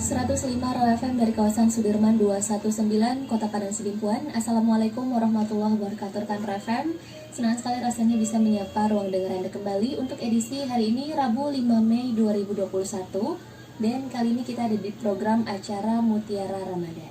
105 Raw FM dari kawasan Sudirman 219 Kota Padang Sidimpuan. Assalamualaikum warahmatullahi wabarakatuh rekan Raw FM. Senang sekali rasanya bisa menyapa ruang dengar Anda kembali untuk edisi hari ini Rabu 5 Mei 2021. Dan kali ini kita ada di program acara Mutiara Ramadan.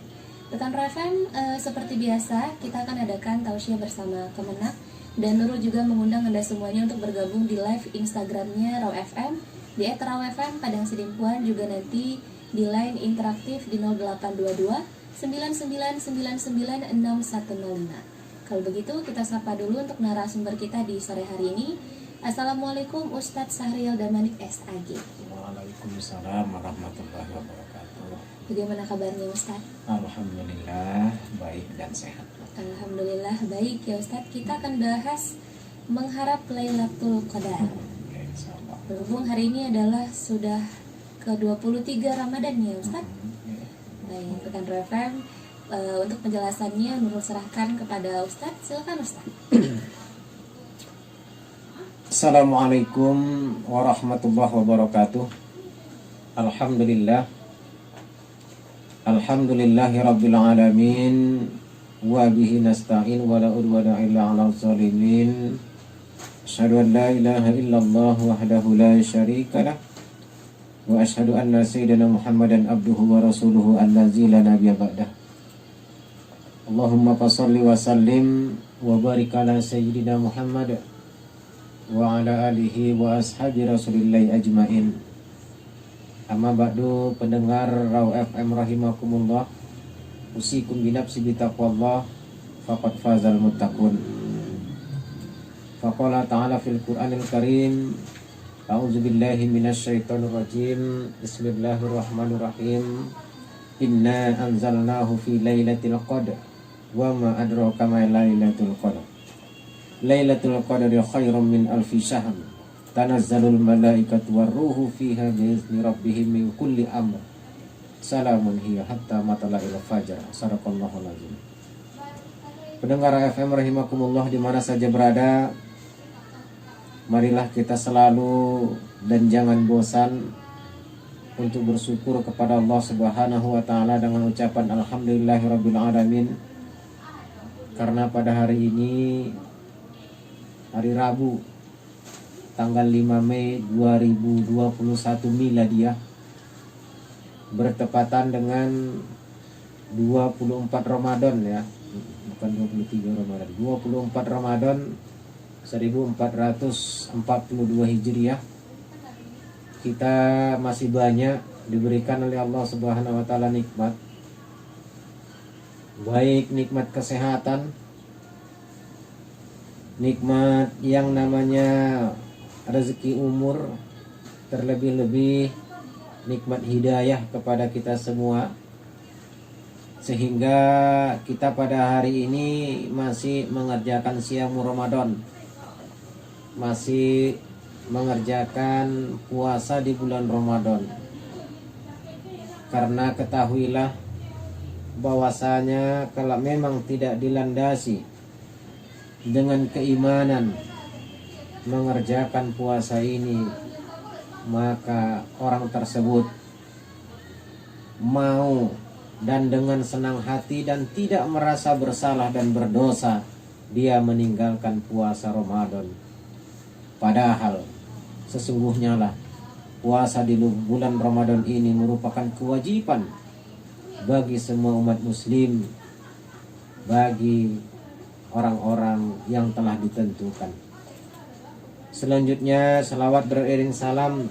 Rekan Raw FM, seperti biasa kita akan adakan tausiah bersama Kemenak. Dan Nurul juga mengundang Anda semuanya untuk bergabung di live Instagramnya Raw FM di @rawfm Padang Sidimpuan, juga nanti di line interaktif di 0822 9999 6105. Kalau begitu kita sapa dulu untuk narasumber kita di sore hari ini. Assalamualaikum Ustadz Sahriel Damanik SAG. Waalaikumsalam warahmatullahi wabarakatuh. Bagaimana kabarnya Ustadz? Alhamdulillah baik dan sehat. Alhamdulillah baik ya Ustadz. Kita akan bahas mengharap Lailatul Qadar. Berhubung hari ini adalah sudah ke-23 Ramadan ya Ustaz. Baik, rekan Raw FM, untuk penjelasannya Nurul serahkan kepada Ustaz. Silakan Ustaz. Assalamualaikum warahmatullahi wabarakatuh. Alhamdulillahi rabbil alamin, wa bihi nasta'in wa la udwana illa 'alal zalimin. Asyhadu an la ilaha illallah wahdahu la syarika lah, wa asyhadu anna sayyidina Muhammadan abduhu wa rasuluhu allazi la nabiyya ba'dah. Allahumma fasholli wa sallim wa barik ala sayyidina Muhammad wa ala alihi wa ashabi rasulillahi ajmain. Amma ba'du, pendengar Raw FM rahimakumullah, usikum binafsi bitaqwallah faqad fazal muttaqun. Faqala ta'ala fil Qur'anil Karim, a'udzu billahi minasyaitonir rajim. Bismillahirrahmanirrahim. Inna anzalnahu fi lailatul qadr wa ma adraka ma lailatul qadr. Lailatul qadri khairum min alfi syahr. Tanazzalul malaikatu warruhu fiha bi'izni rabbihim min kulli amr. Salamun hiya hatta matla'il fajr. Shadaqallahul azim. Pendengar FM rahimakumullah di mana saja berada, marilah kita selalu dan jangan bosan untuk bersyukur kepada Allah Subhanahu wa taala dengan ucapan alhamdulillahirabbil alamin. Karena pada hari ini, hari Rabu tanggal 5 Mei 2021 Miladiah, bertepatan dengan 24 Ramadan ya, bukan 23 Ramadan, 24 Ramadan 1442 Hijriah. Kita masih banyak diberikan oleh Allah Subhanahu wa taala nikmat, baik nikmat kesehatan, nikmat yang namanya rezeki umur, terlebih-lebih nikmat hidayah kepada kita semua, sehingga kita pada hari ini masih mengerjakan siam Ramadan, masih mengerjakan puasa di bulan Ramadan. Karena ketahuilah bahwasanya kalau memang tidak dilandasi dengan keimanan mengerjakan puasa ini, maka orang tersebut mau dan dengan senang hati dan tidak merasa bersalah dan berdosa dia meninggalkan puasa Ramadan. Padahal sesungguhnya lah puasa di bulan Ramadan ini merupakan kewajiban bagi semua umat muslim, bagi orang-orang yang telah ditentukan. Selanjutnya selawat beriring salam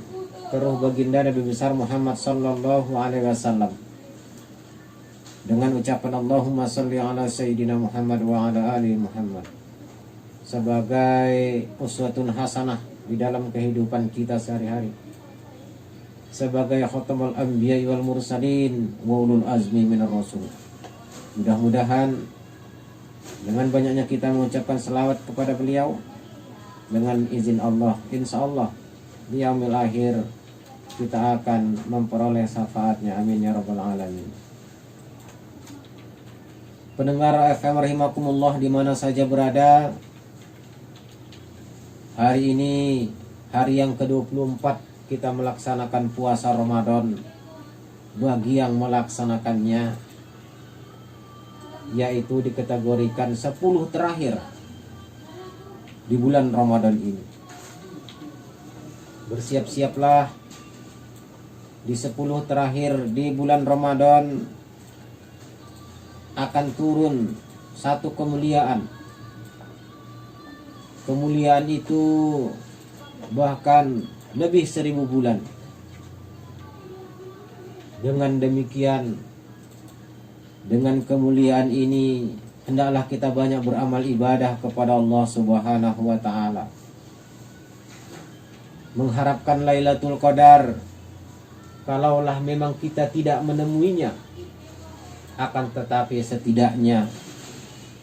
ke ruh baginda Nabi besar Muhammad sallallahu alaihi wasallam dengan ucapan Allahumma sholli ala sayyidina Muhammad wa ala ali Muhammad, sebagai uswatun hasanah di dalam kehidupan kita sehari-hari, sebagai khatamul anbiya wal mursalin wa ulul azmi minar rasul. Mudah-mudahan dengan banyaknya kita mengucapkan selawat kepada beliau, dengan izin Allah, insya Allah di yaumil akhir kita akan memperoleh syafaatnya. Amin ya rabbal alamin. Pendengar FM rahimakumullah di mana saja berada, hari ini hari yang ke-24 kita melaksanakan puasa Ramadan. bagi yang melaksanakannya, yaitu dikategorikan 10 terakhir di bulan Ramadan ini. Bersiap-siaplah di 10 terakhir di bulan Ramadan akan turun satu kemuliaan. Kemuliaan itu bahkan lebih 1000 bulan. Dengan demikian, dengan kemuliaan ini, hendaklah kita banyak beramal ibadah kepada Allah Subhanahu wa ta'ala. Mengharapkan Lailatul Qadar, kalaulah memang kita tidak menemuinya, akan tetapi setidaknya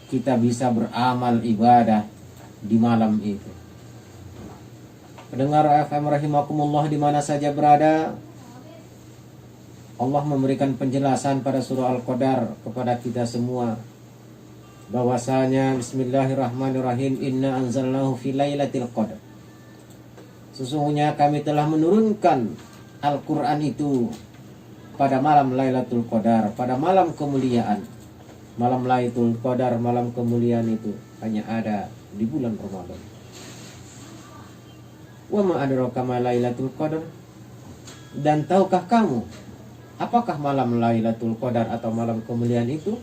kita bisa beramal ibadah di malam itu. Pendengar FM rahimakumullah di mana saja berada, Allah memberikan penjelasan pada surah Al-Qadar kepada kita semua bahwasanya bismillahirrahmanirrahim, inna anzalnahu fi lailatul qadar. Sesungguhnya kami telah menurunkan Al-Quran itu pada malam Lailatul Qadar, pada malam kemuliaan. Malam Lailatul Qadar, malam kemuliaan itu hanya ada di bulan Ramadan. Wa ma adraka ma Lailatul Qadar? Dan tahukah kamu apakah malam Lailatul Qadar atau malam kemuliaan itu?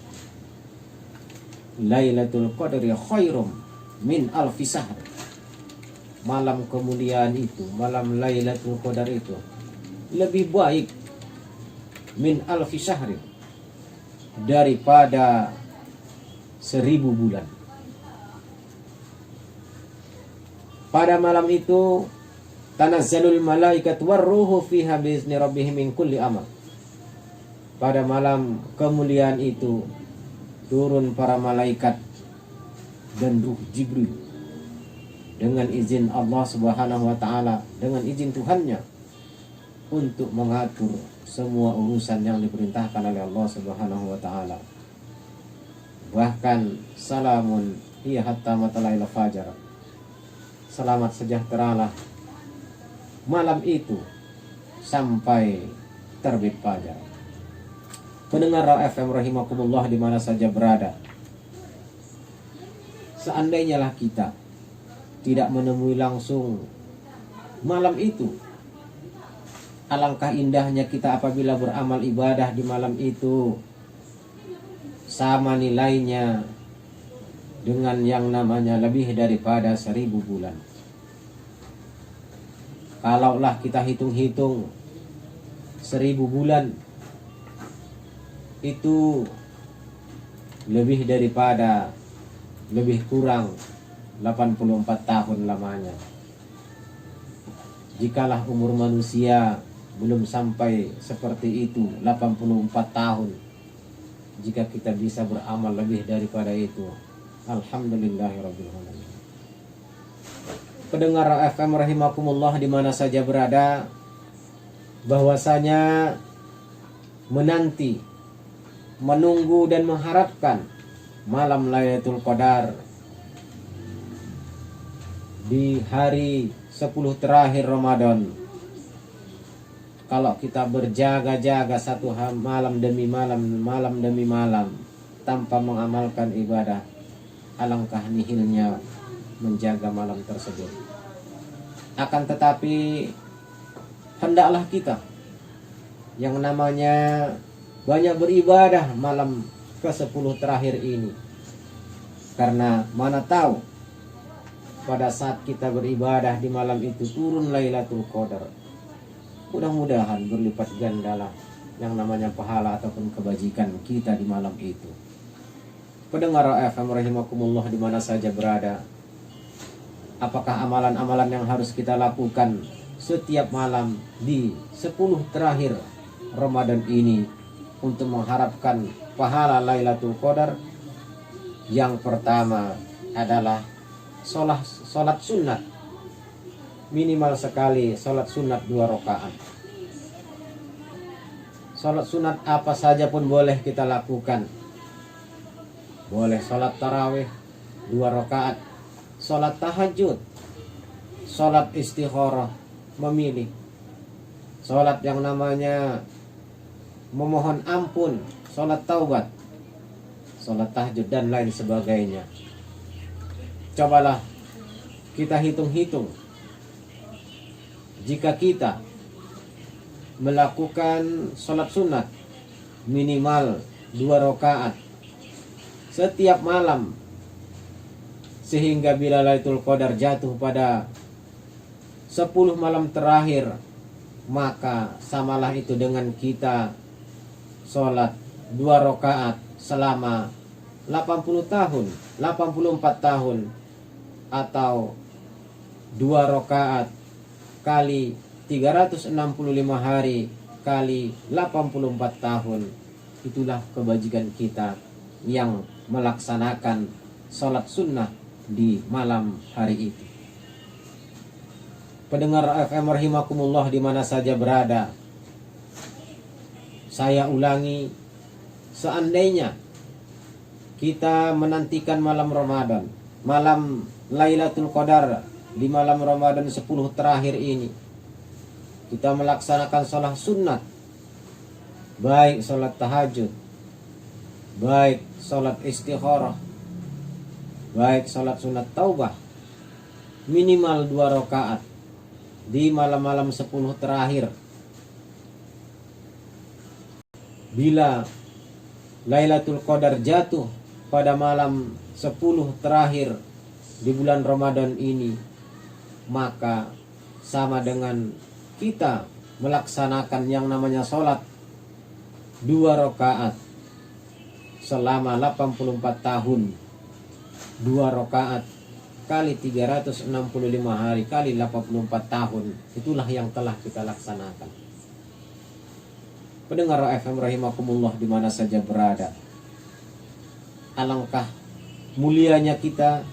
Lailatul Qadri khairum min alfi sahr. Malam kemuliaan itu, malam Lailatul Qadar itu lebih baik min alfi syahri, daripada 1000 bulan. Pada malam itu tanazzalul malaikat warruhu fiha biizni rabbihim min kulli amr. Pada malam kemuliaan itu turun para malaikat dan ruh Jibril dengan izin Allah Subhanahu wa ta'ala, dengan izin Tuhannya, untuk mengatur semua urusan yang diperintahkan oleh Allah Subhanahu wa ta'ala. Bahkan salamun hiya hatta matla'il fajar. Selamat sejahteralah malam itu sampai terbit fajar. Pendengar FM rahimakumullah di mana saja berada, seandainya lah kita tidak menemui langsung malam itu, alangkah indahnya kita apabila beramal ibadah di malam itu, sama nilainya dengan yang namanya lebih daripada 1000 bulan. Kalaulah kita hitung-hitung 1000 bulan itu lebih kurang 84 tahun lamanya. Jikalah umur manusia belum sampai seperti itu, 84 tahun, jika kita bisa beramal lebih daripada itu, alhamdulillahirabbil alamin. Pendengar FM rahimakumullah di mana saja berada, bahwasanya menanti, menunggu dan mengharapkan malam Lailatul Qadar di hari 10 terakhir Ramadan. Kalau kita berjaga-jaga satu malam demi malam, malam demi malam, tanpa mengamalkan ibadah, alangkah nihilnya menjaga malam tersebut. Akan tetapi hendaklah kita yang namanya banyak beribadah malam ke-10 terakhir ini, karena mana tahu pada saat kita beribadah di malam itu turun Lailatul Qadar. Mudah-mudahan berlipat gandalah yang namanya pahala ataupun kebajikan kita di malam itu. Pendengar FM rahimakumullah di mana saja berada, apakah amalan-amalan yang harus kita lakukan setiap malam di 10 terakhir Ramadan ini untuk mengharapkan pahala Lailatul Qadar? Yang pertama adalah sholat sunat, minimal sekali sholat sunat 2 rakaat. Sholat sunat apa saja pun boleh kita lakukan. Boleh sholat tarawih 2 rakaat, sholat tahajud, sholat istikharah, memilih sholat yang namanya memohon ampun, sholat taubat, sholat tahajud dan lain sebagainya. Cobalah kita hitung-hitung, jika kita melakukan sholat sunat minimal 2 rakaat setiap malam, sehingga bila Lailatul Qadar jatuh pada 10 malam terakhir, maka samalah itu dengan kita sholat 2 rakaat selama 80 tahun, 84 tahun, atau 2 rakaat kali 365 hari kali 84 tahun. Itulah kebajikan kita yang melaksanakan sholat sunnah di malam hari itu. Pendengar FM rahimakumullah di mana saja berada, saya ulangi, seandainya kita menantikan malam Ramadan, malam Lailatul Qadar, di malam Ramadan 10 terakhir ini, kita melaksanakan sholat sunnat, baik sholat tahajud, baik sholat istikharah, baik sholat sunat taubah, minimal 2 rakaat di malam-malam 10 terakhir. Bila Lailatul Qadar jatuh pada malam 10 terakhir di bulan Ramadan ini, maka sama dengan kita melaksanakan yang namanya sholat 2 rakaat selama 84 tahun. 2 rakaat kali 365 hari kali 84 tahun, itulah yang telah kita laksanakan. Pendengar FM rahimakumullah di mana saja berada, alangkah mulianya kita,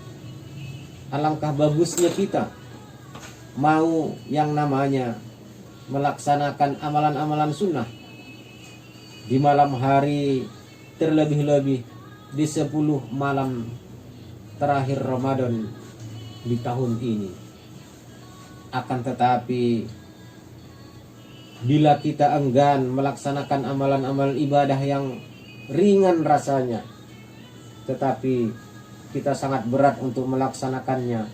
alangkah bagusnya kita mau yang namanya melaksanakan amalan-amalan sunnah di malam hari, terlebih-lebih di 10 malam terakhir Ramadan di tahun ini. Akan tetapi bila kita enggan melaksanakan amalan-amalan ibadah yang ringan rasanya, tetapi kita sangat berat untuk melaksanakannya,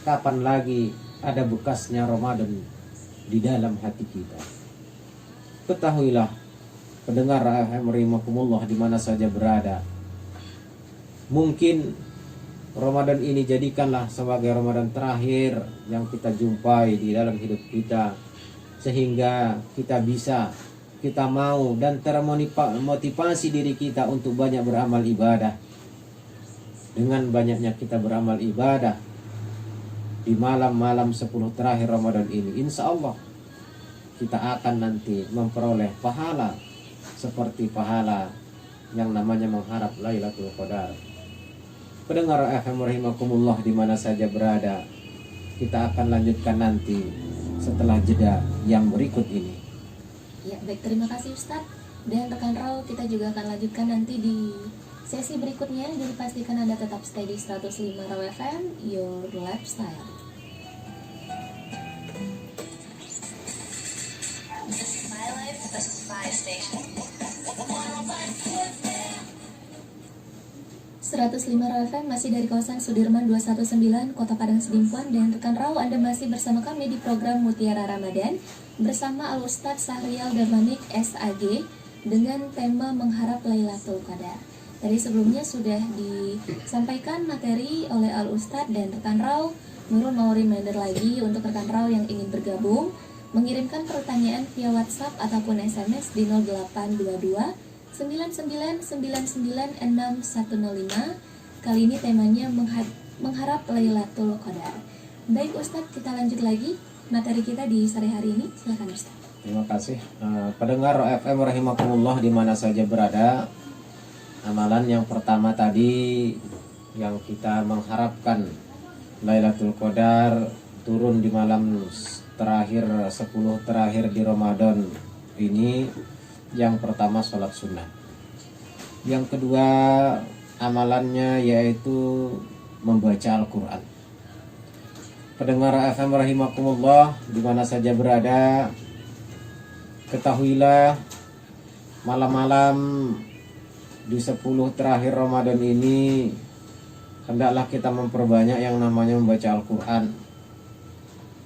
kapan lagi ada bekasnya Ramadan di dalam hati kita? Ketahuilah pendengar FM rahimakumullah di mana saja berada, mungkin Ramadan ini jadikanlah sebagai Ramadan terakhir yang kita jumpai di dalam hidup kita, sehingga kita mau dan termotivasi diri kita untuk banyak beramal ibadah. Dengan banyaknya kita beramal ibadah di malam-malam 10 terakhir Ramadan ini, insya Allah kita akan nanti memperoleh pahala seperti pahala yang namanya mengharap Lailatul Qadar. Pendengar FM rahimakumullah di mana saja berada, kita akan lanjutkan nanti setelah jeda yang berikut ini. Ya, baik, terima kasih Ustadz. Dan rekan Raw, kita juga akan lanjutkan nanti di sesi berikutnya. Jadi pastikan Anda tetap stay di 105 Raw FM, your lifestyle. This is my life, this is my station. 105 Raw FM masih dari kawasan Sudirman 219 Kota Padang Sidimpuan. Dan rekan Raw, Anda masih bersama kami di program Mutiara Ramadan bersama Al-Ustadz Sahrial Damanik SAG dengan tema Mengharap Lailatul Qadar. Tadi sebelumnya sudah disampaikan materi oleh Al-Ustadz, dan rekan Raw, Nurul mau reminder lagi untuk rekan Raw yang ingin bergabung mengirimkan pertanyaan via WhatsApp ataupun SMS di 0822 99996105. Kali ini temanya mengharap Lailatul Qadar. Baik Ustadz, kita lanjut lagi materi kita di sore hari ini. Silakan Ustadz. Terima kasih. Pendengar FM rahimakumullah di mana saja berada, amalan yang pertama tadi yang kita mengharapkan Lailatul Qadar turun di malam terakhir 10 terakhir di Ramadan ini. Yang pertama sholat sunnah. Yang kedua amalannya yaitu membaca Al-Quran. Pendengar FM rahimakumullah di mana saja berada, ketahuilah malam-malam di 10 terakhir Ramadan ini hendaklah kita memperbanyak yang namanya membaca Al-Quran.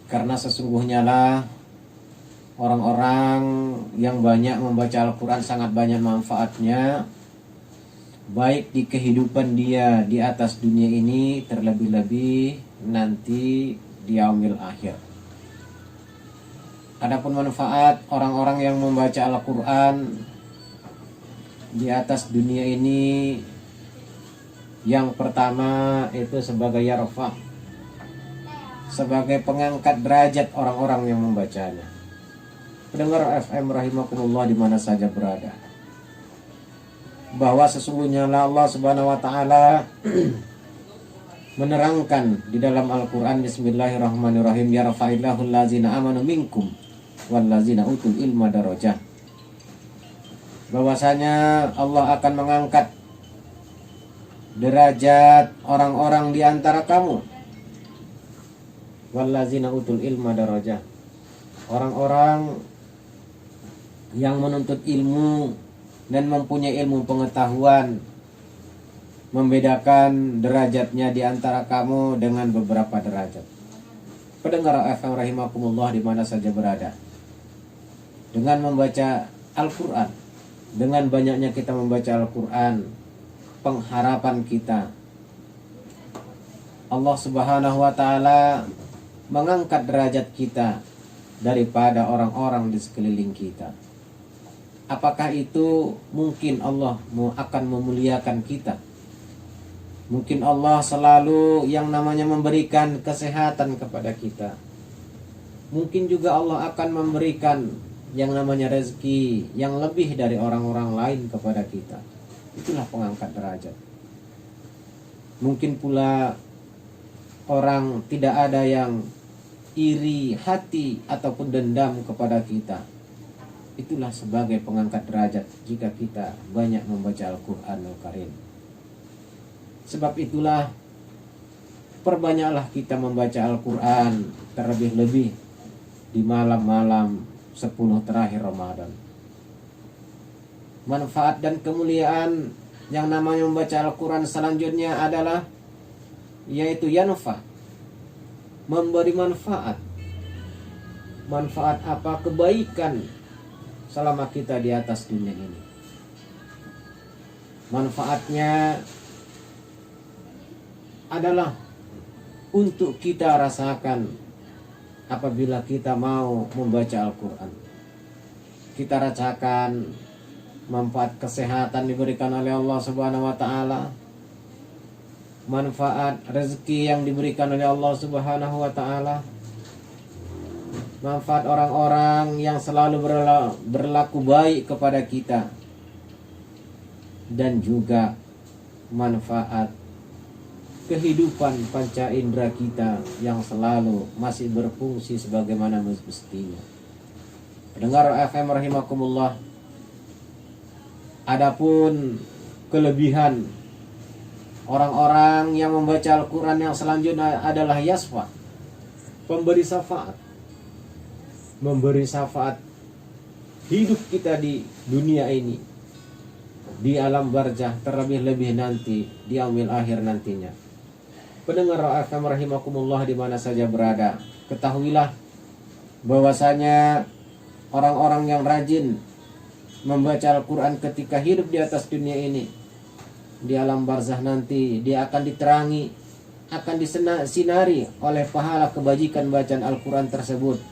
Karena sesungguhnya lah orang-orang yang banyak membaca Al-Quran sangat banyak manfaatnya, baik di kehidupan dia di atas dunia ini, terlebih-lebih nanti di yaumil akhir. Adapun manfaat orang-orang yang membaca Al-Quran di atas dunia ini, yang pertama itu sebagai yarfa, sebagai pengangkat derajat orang-orang yang membacanya. Pendengar FM rahimakumullah di mana saja berada, bahwa sesungguhnya Allah Subhanahu wa taala menerangkan di dalam Al-Qur'an, bismillahirrahmanirrahim, yarfa'illahu allazina amanu minkum wallazina utul ilma darajah. Bahwasanya Allah akan mengangkat derajat orang-orang di antara kamu, wallazina utul ilma darajah, orang-orang yang menuntut ilmu dan mempunyai ilmu pengetahuan, membedakan derajatnya di antara kamu dengan beberapa derajat. Pendengar FM rahimakumullah di mana saja berada, dengan membaca Al-Quran, dengan banyaknya kita membaca Al-Quran, pengharapan kita, Allah Subhanahu wa taala mengangkat derajat kita daripada orang-orang di sekeliling kita. Apakah itu mungkin Allah akan memuliakan kita? Mungkin Allah selalu yang namanya memberikan kesehatan kepada kita. Mungkin juga Allah akan memberikan yang namanya rezeki yang lebih dari orang-orang lain kepada kita. Itulah pengangkat derajat. Mungkin pula orang tidak ada yang iri hati ataupun dendam kepada kita. Itulah sebagai pengangkat derajat jika kita banyak membaca Al-Quranul Karim. Sebab itulah perbanyaklah kita membaca Al-Quran, terlebih-lebih di malam-malam 10 terakhir Ramadan. Manfaat dan kemuliaan yang namanya membaca Al-Quran selanjutnya adalah yaitu yanfa, memberi manfaat. Manfaat apa? Kebaikan selama kita di atas dunia ini. Manfaatnya adalah untuk kita rasakan apabila kita mau membaca Al-Quran. Kita rasakan manfaat kesehatan diberikan oleh Allah Subhanahu wa taala, manfaat rezeki yang diberikan oleh Allah Subhanahu wa taala, manfaat orang-orang yang selalu berlaku baik kepada kita, dan juga manfaat kehidupan panca indera kita yang selalu masih berfungsi sebagaimana mestinya. Pendengar FM rahimakumullah, adapun kelebihan orang-orang yang membaca Al-Quran yang selanjutnya adalah yasfa, pemberi syafaat. Memberi syafaat hidup kita di dunia ini, di alam barzah, terlebih-lebih nanti di yaumil akhir nantinya. Pendengar FM rahimakumullah di mana saja berada, ketahuilah bahwasanya orang-orang yang rajin membaca Al-Quran ketika hidup di atas dunia ini, di alam barzah nanti dia akan diterangi, akan disinari oleh pahala kebajikan bacaan Al-Quran tersebut.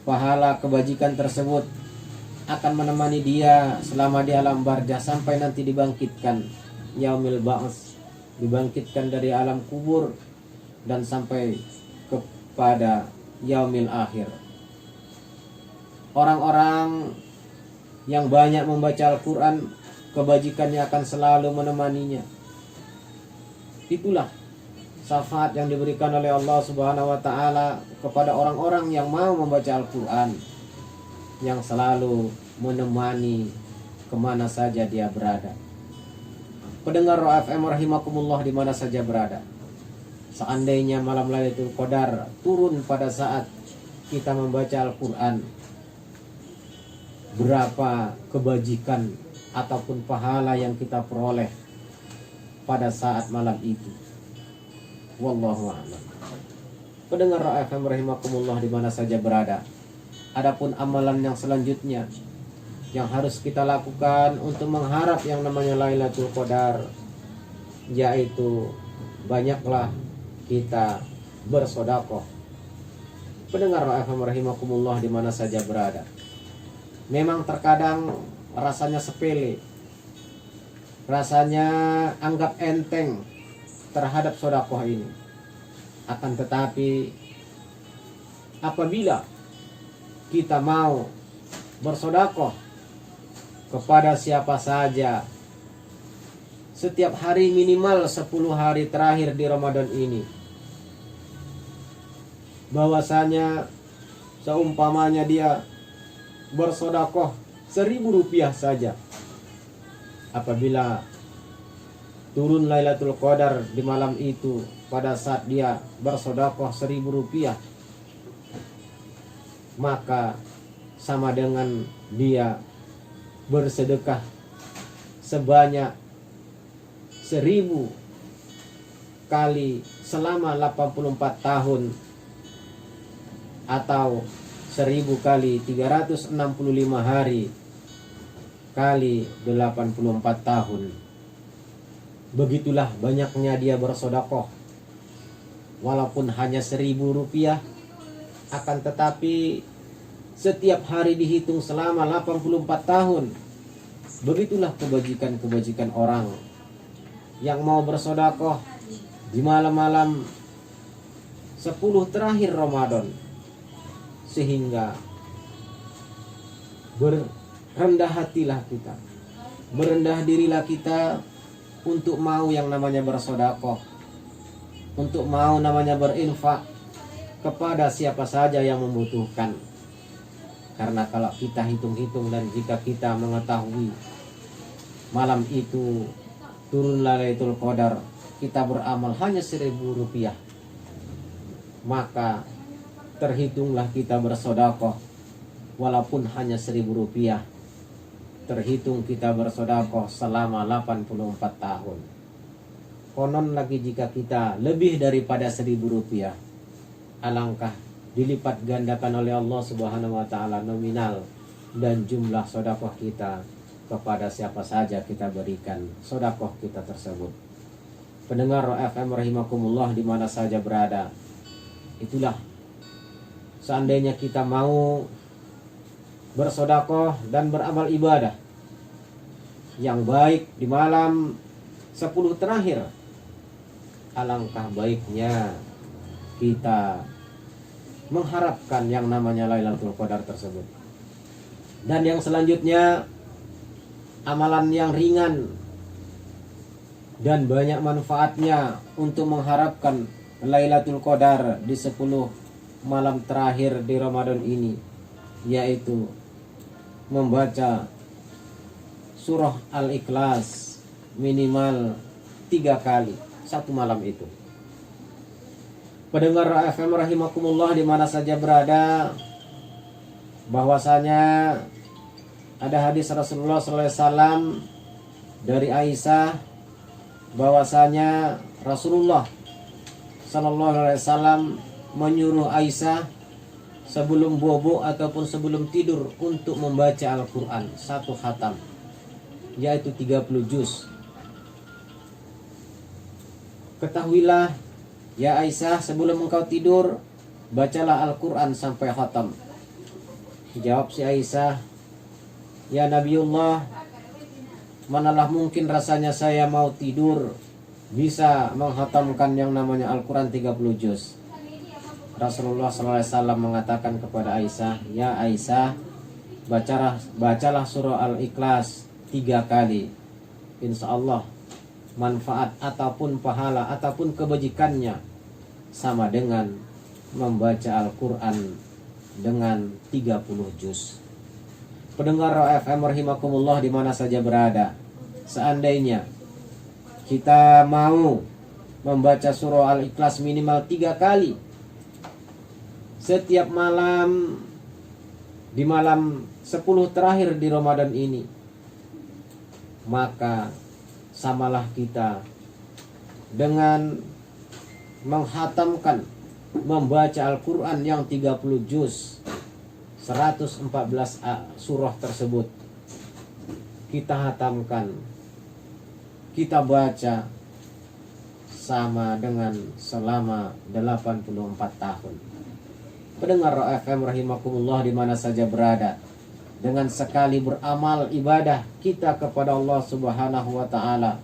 Pahala kebajikan tersebut akan menemani dia selama di alam barzah sampai nanti dibangkitkan yaumil ba'ts, dibangkitkan dari alam kubur dan sampai kepada yaumil akhir. Orang-orang yang banyak membaca Al-Quran, kebajikannya akan selalu menemaninya. Itulah syafaat yang diberikan oleh Allah Subhanahu wa taala kepada orang-orang yang mau membaca Al-Quran, yang selalu menemani kemana saja dia berada. Pendengar FM rahimakumullah di mana saja berada, seandainya malam Lailatul Qadar turun pada saat kita membaca Al-Quran, berapa kebajikan ataupun pahala yang kita peroleh pada saat malam itu. Wallahu a'lam. Pendengar FM rahimakumullah di mana saja berada. Adapun amalan yang selanjutnya yang harus kita lakukan untuk mengharap yang namanya Lailatul Qadar, yaitu banyaklah kita bersedekah. Pendengar FM rahimakumullah di mana saja berada. Memang terkadang rasanya sepele, rasanya anggap enteng terhadap sedekah ini. Akan tetapi apabila kita mau bersedekah kepada siapa saja setiap hari minimal 10 hari terakhir di Ramadan ini, bahwasanya seumpamanya dia bersedekah 1.000 rupiah saja, apabila turun Lailatul Qadar di malam itu, pada saat dia bersedekah 1.000 rupiah, maka sama dengan dia bersedekah sebanyak 1.000 kali selama 84 tahun, atau 1.000 kali 365 hari kali 84 tahun. Begitulah banyaknya dia bersedekah, walaupun hanya 1.000 rupiah, akan tetapi setiap hari dihitung selama 84 tahun. Begitulah kebajikan-kebajikan orang yang mau bersedekah di malam-malam 10 terakhir Ramadan, sehingga berendah hatilah kita, berendah dirilah kita untuk mau yang namanya bersedekah, untuk mau namanya berinfak kepada siapa saja yang membutuhkan. Karena kalau kita hitung-hitung dan jika kita mengetahui malam itu turun Lailatul Qadar, kita beramal hanya 1.000 rupiah, maka terhitunglah kita bersedekah walaupun hanya 1.000 rupiah, terhitung kita bersedekah selama 84 tahun. Konon lagi jika kita lebih daripada 1.000 rupiah, alangkah dilipat gandakan oleh Allah Subhanahu wa taala nominal dan jumlah sedekah kita kepada siapa saja kita berikan sedekah kita tersebut. Pendengar FM rahimakumullah di mana saja berada, itulah seandainya kita mau bersedekah dan beramal ibadah yang baik di malam 10 terakhir, alangkah baiknya kita mengharapkan yang namanya Lailatul Qadar tersebut. Dan yang selanjutnya, amalan yang ringan dan banyak manfaatnya untuk mengharapkan Lailatul Qadar di 10 malam terakhir di Ramadan ini, yaitu membaca surah Al-Ikhlas minimal 3 kali satu malam itu. Pendengar FM rahimakumullah di mana saja berada, bahwasanya ada hadis Rasulullah SAW dari Aisyah, bahwasanya Rasulullah SAW menyuruh Aisyah sebelum bobo ataupun sebelum tidur untuk membaca Al-Quran 1 khatam, yaitu 30 juz. Ketahuilah ya Aisyah, sebelum engkau tidur bacalah Al-Quran sampai khatam. Jawab si Aisyah, ya Nabiullah, manalah mungkin rasanya saya mau tidur bisa menghatamkan yang namanya Al-Quran 30 juz. Rasulullah SAW mengatakan kepada Aisyah, ya Aisyah, bacalah surah Al-Ikhlas 3 kali. Insya Allah manfaat ataupun pahala ataupun kebajikannya sama dengan membaca Al-Quran dengan 30 juz. Pendengar FM rahimakumullah di mana saja berada, seandainya kita mau membaca surah Al-Ikhlas minimal 3 kali setiap malam di malam 10 terakhir di Ramadan ini, maka samalah kita dengan menghatamkan, membaca Al-Quran yang 30 juz, 114 surah tersebut kita hatamkan, kita baca sama dengan selama 84 tahun. Pendengar FM rahimakumullah di mana saja berada, dengan sekali beramal ibadah kita kepada Allah Subhanahu wa taala,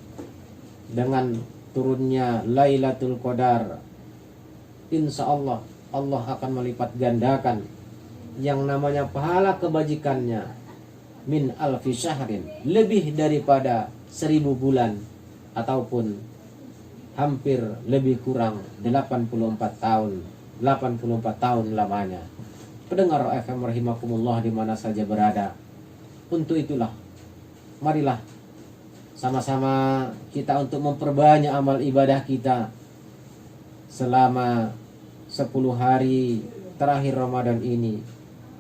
dengan turunnya Lailatul Qadar, insya Allah Allah akan melipat gandakan yang namanya pahala kebajikannya min alfi syahrin, lebih daripada 1000 bulan ataupun hampir lebih kurang 84 tahun lamanya. Pendengar FM rahimakumullah di mana saja berada, untuk itulah marilah sama-sama kita untuk memperbanyak amal ibadah kita selama 10 hari terakhir Ramadan ini,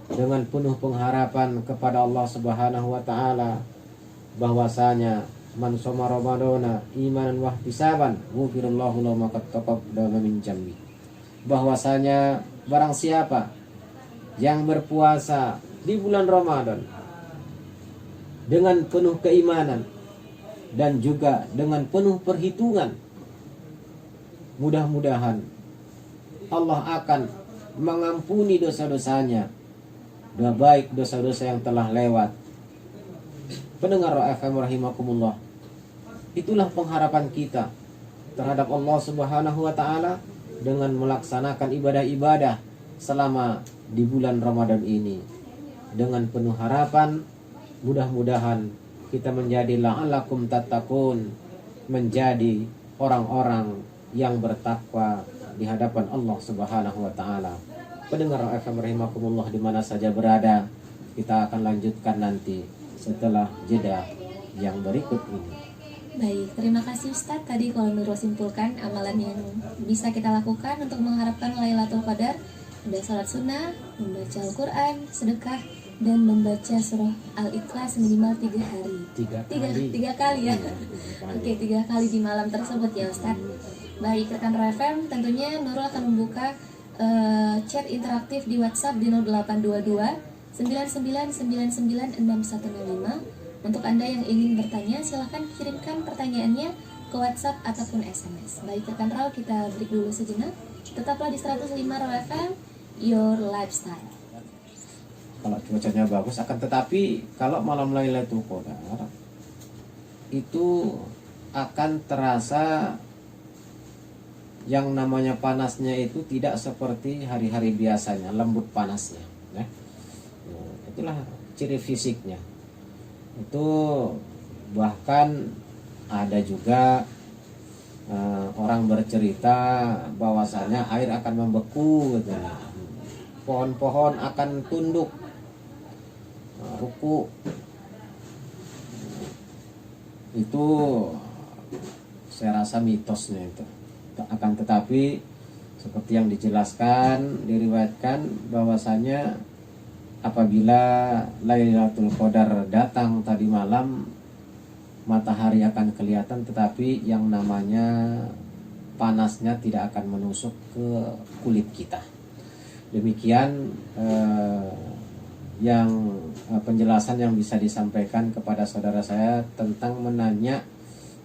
dengan penuh pengharapan kepada Allah Subhanahu wa taala bahwasanya man shoma ramadana imanan wa ihtisaban ghufirallahu lahu ma qad taqaddama min jambi, bahwasanya barang siapa yang berpuasa di bulan Ramadan dengan penuh keimanan dan juga dengan penuh perhitungan, mudah-mudahan Allah akan mengampuni dosa-dosanya, baik dosa-dosa yang telah lewat. Pendengar FM rahimakumullah, itulah pengharapan kita terhadap Allah Subhanahu wa taala dengan melaksanakan ibadah-ibadah selama di bulan Ramadan ini, dengan penuh harapan mudah-mudahan kita menjadi la'allakum tattaqun, menjadi orang-orang yang bertakwa di hadapan Allah Subhanahu wa taala. Pendengar FM rahimakumullah di mana saja berada, kita akan lanjutkan nanti setelah jeda yang berikut ini. Baik, terima kasih Ustadz. Tadi kalau Nurul simpulkan amalan yang bisa kita lakukan untuk mengharapkan Lailatul Qadar, ada salat sunnah, membaca Al-Quran, sedekah, dan membaca surah Al-Ikhlas minimal 3 hari. Tiga kali ya. Oke, 3 kali di malam tersebut ya Ustadz. Baik, rekan RFM, tentunya Nurul akan membuka chat interaktif di WhatsApp di 0822 99996105. Untuk Anda yang ingin bertanya, silahkan kirimkan pertanyaannya ke WhatsApp ataupun SMS. Baik, rekan RAL, kita break dulu sejenak. Tetaplah di 105 RAL FM, Your Lifestyle. Kalau cuacanya bagus, akan tetapi kalau malam Lailatul Qadar itu akan terasa yang namanya panasnya itu tidak seperti hari-hari biasanya, lembut panasnya ya. Itulah ciri fisiknya. Itu bahkan ada juga orang bercerita bahwasanya air akan membeku gitu. Pohon-pohon akan tunduk, ruku. Itu saya rasa mitosnya itu. Akan tetapi seperti yang dijelaskan, diriwayatkan bahwasanya apabila Lailatul Qadar datang tadi malam, matahari akan kelihatan, tetapi yang namanya panasnya tidak akan menusuk ke kulit kita. Demikian yang penjelasan yang bisa disampaikan kepada saudara saya tentang menanya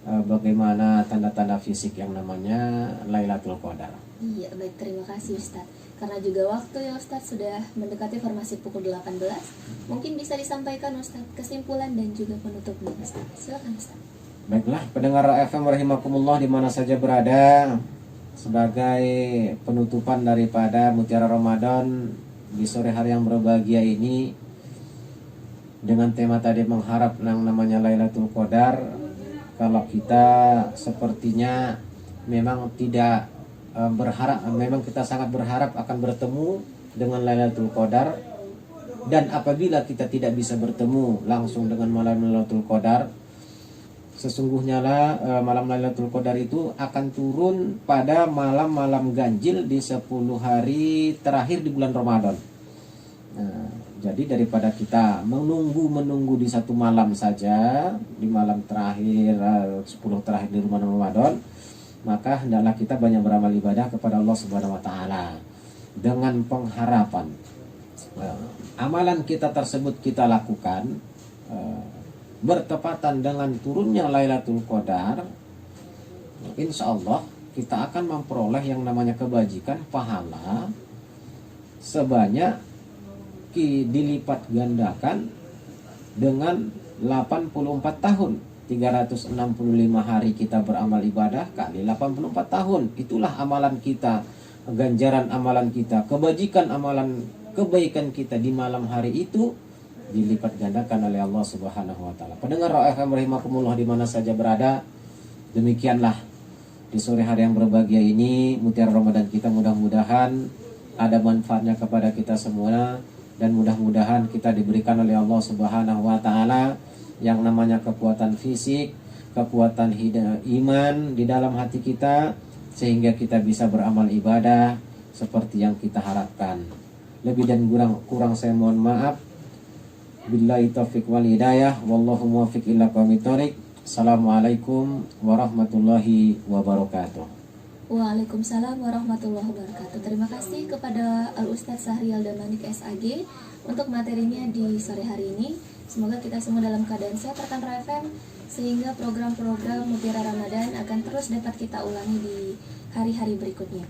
bagaimana tanda-tanda fisik yang namanya Lailatul Qadar. Iya, baik, terima kasih Ustadz. Karena juga waktu ya Ustadz sudah mendekati formasi pukul 18, mungkin bisa disampaikan Ustadz kesimpulan dan juga penutupnya Ustadz. Silakan Ustadz. Baiklah, pendengar FM rahimakumullah di mana saja berada, sebagai penutupan daripada Mutiara Ramadan di sore hari yang berbahagia ini, dengan tema tadi mengharap yang namanya Lailatul Qadar. Kalau kita sepertinya memang tidak berharap, memang kita sangat berharap akan bertemu dengan Lailatul Qadar, dan apabila kita tidak bisa bertemu langsung dengan malam Lailatul Qadar, sesungguhnya lah malam Lailatul Qadar itu akan turun pada malam-malam ganjil di 10 hari terakhir di bulan Ramadan. Nah, Jadi daripada kita menunggu di satu malam saja, di malam terakhir 10 terakhir di bulan Ramadan, maka hendaklah kita banyak beramal ibadah kepada Allah Subhanahu wa taala dengan pengharapan amalan kita tersebut kita lakukan bertepatan dengan turunnya Lailatul Qadar. Insya Allah kita akan memperoleh yang namanya kebajikan pahala sebanyak dilipat gandakan dengan 84 tahun. 365 hari kita beramal ibadah kali 84 tahun. Itulah amalan kita, ganjaran amalan kita, kebaikan kita di malam hari itu dilipat gandakan oleh Allah Subhanahu wa taala. Pendengar FM rahimakumullah di mana saja berada, demikianlah di sore hari yang berbahagia ini mutiara Ramadan kita mudah-mudahan ada manfaatnya kepada kita semua, dan mudah-mudahan kita diberikan oleh Allah Subhanahu wa taala yang namanya kekuatan fisik, kekuatan iman di dalam hati kita, sehingga kita bisa beramal ibadah seperti yang kita harapkan. Lebih dan kurang saya mohon maaf. Billahi taufiq wal hidayah, wallahu muwaffiq ila aqwamit thoriq. Assalamualaikum warahmatullahi wabarakatuh. Waalaikumsalam warahmatullahi wabarakatuh. Terima kasih kepada Al-Ustadz Sahrial Damanik SAG untuk materinya di sore hari ini. Semoga kita semua dalam keadaan sehat rekan RFM, sehingga program-program Mutiara Ramadan akan terus dapat kita ulangi di hari-hari berikutnya.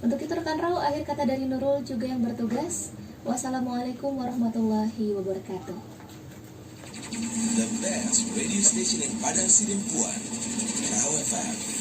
Untuk itu rekan Rau, akhir kata dari Nurul juga yang bertugas. Wassalamualaikum warahmatullahi wabarakatuh. The best radio station in Padang Sidempuan, Rau FM.